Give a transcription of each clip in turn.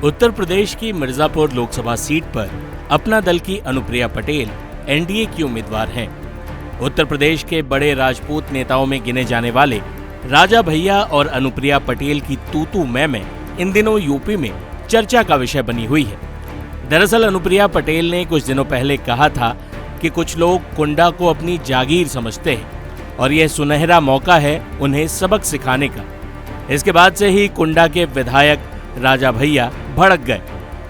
उत्तर प्रदेश की मिर्जापुर लोकसभा सीट पर अपना दल की अनुप्रिया पटेल एनडीए की उम्मीदवार हैं। उत्तर प्रदेश के बड़े राजपूत नेताओं में गिने जाने वाले राजा भैया और अनुप्रिया पटेल की तू मैं इन दिनों यूपी में चर्चा का विषय बनी हुई है। दरअसल अनुप्रिया पटेल ने कुछ दिनों पहले कहा था कि कुछ लोग कुंडा को अपनी जागीर समझते हैं और यह सुनहरा मौका है उन्हें सबक सिखाने का। इसके बाद से ही कुंडा के विधायक राजा भैया भड़क गए।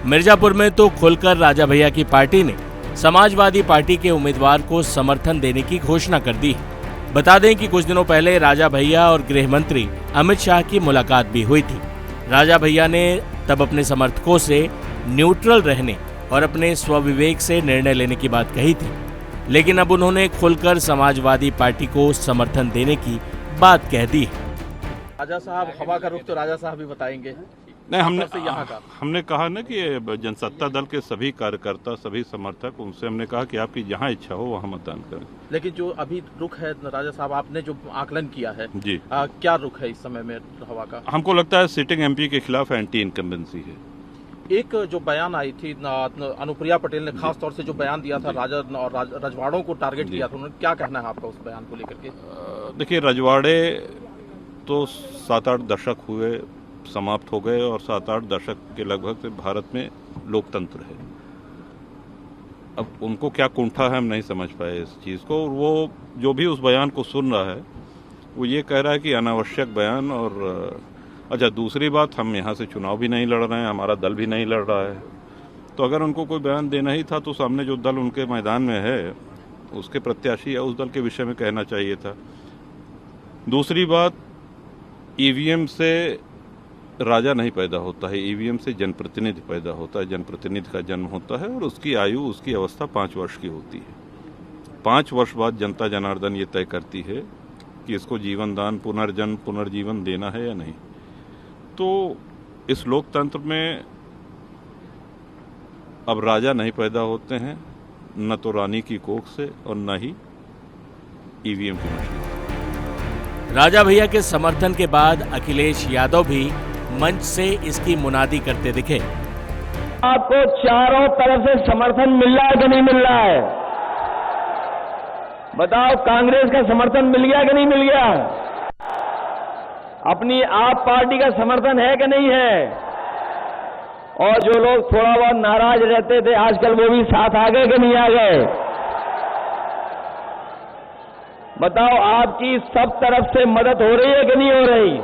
मिर्जापुर में तो खुलकर राजा भैया की पार्टी ने समाजवादी पार्टी के उम्मीदवार को समर्थन देने की घोषणा कर दी है। बता दें कि कुछ दिनों पहले राजा भैया और गृह मंत्री अमित शाह की मुलाकात भी हुई थी। राजा भैया ने तब अपने समर्थकों से न्यूट्रल रहने और अपने स्वविवेक से निर्णय लेने की बात कही थी, लेकिन अब उन्होंने खुलकर समाजवादी पार्टी को समर्थन देने की बात कह दी है। राजा साहब हवा का रुख तो राजा साहब भी बताएंगे। नहीं, हमने कहा ना कि जनसत्ता दल के सभी कार्यकर्ता, सभी समर्थक, उनसे हमने कहा कि आपकी जहां इच्छा हो वहां मतदान करें। लेकिन जो अभी रुख है राजा साहब, आपने जो आकलन किया है जी, क्या रुख है इस समय में हवा का? हमको लगता है सिटिंग एमपी के खिलाफ एंटी इनकम्बेंसी है। एक जो बयान आई थी अनुप्रिया पटेल ने खास तौर से जो बयान दिया था राजा और रजवाड़ों को टारगेट किया था, उन्होंने क्या कहना है आपका उस बयान को लेकर के? देखिए, रजवाड़े तो 7-8 दशक हुए समाप्त हो गए और 7-8 दशक के लगभग से भारत में लोकतंत्र है। अब उनको क्या कुंठा है, हम नहीं समझ पाए इस चीज़ को। और वो जो भी उस बयान को सुन रहा है वो ये कह रहा है कि अनावश्यक बयान। और अच्छा, दूसरी बात, हम यहाँ से चुनाव भी नहीं लड़ रहे हैं, हमारा दल भी नहीं लड़ रहा है। तो अगर उनको कोई बयान देना ही था तो सामने जो दल उनके मैदान में है उसके प्रत्याशी या उस दल के विषय में कहना चाहिए था। दूसरी बात, ईवीएम से राजा नहीं पैदा होता है, ईवीएम से जनप्रतिनिधि पैदा होता है। जनप्रतिनिधि का जन्म होता है और उसकी आयु, उसकी अवस्था 5 वर्ष की होती है। 5 वर्ष बाद जनता जनार्दन ये तय करती है कि इसको जीवन दान, पुनर्जन्म, पुनर्जीवन देना है या नहीं। तो इस लोकतंत्र में अब राजा नहीं पैदा होते हैं, न तो रानी की कोख से और न ही ईवीएम की मशीन से। राजा भैया के समर्थन के बाद अखिलेश यादव भी मंच से इसकी मुनादी करते दिखे। आपको चारों तरफ से समर्थन मिल रहा है कि नहीं मिल रहा है? बताओ, कांग्रेस का समर्थन मिल गया कि नहीं मिल गया? अपनी आप पार्टी का समर्थन है कि नहीं है? और जो लोग थोड़ा बहुत नाराज रहते थे आजकल वो भी साथ आ गए कि नहीं आ गए? बताओ, आपकी सब तरफ से मदद हो रही है कि नहीं हो रही?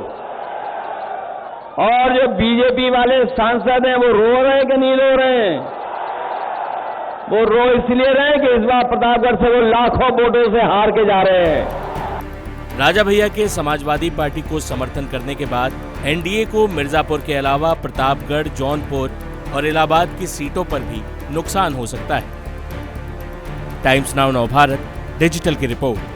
और जो बीजेपी वाले सांसद हैं वो रो रहे हैं कि नहीं रो रहे हैं? वो रो इसलिए रहे हैं कि इस बार प्रतापगढ़ से वो लाखों वोटों से हार के जा रहे हैं। राजा भैया के समाजवादी पार्टी को समर्थन करने के बाद एनडीए को मिर्जापुर के अलावा प्रतापगढ़, जौनपुर और इलाहाबाद की सीटों पर भी नुकसान हो सकता है। टाइम्स नाउ नवभारत डिजिटल की रिपोर्ट।